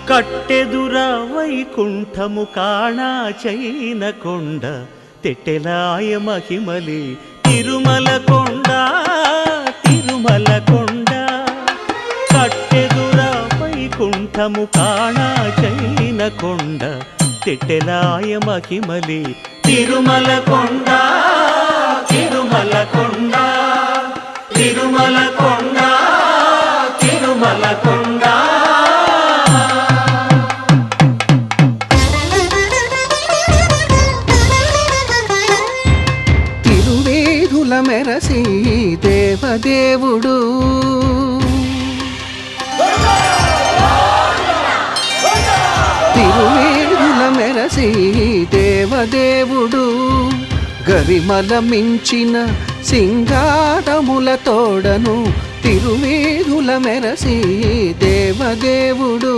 కట్టెదుర వైకుంఠము కాణా చైన కొండ తెట్టెలాయ మహిమలి తిరుమల కొండ తిరుమల కొండ కట్టెదుర వైకుంఠము కాణా చైన కొండ తెట్టెలాయ మహిమలి తిరుమల కొండ తిరుమల కొండ తిరుమల కొండ తిరుమల కొండ తిరువేధుల మెరసి దేవదేవుడు తిరువేధుల మెరసి దేవదేవుడు గరిమల మించిన సింగారముల తోడను తిరువేధుల మెరసి దేవదేవుడు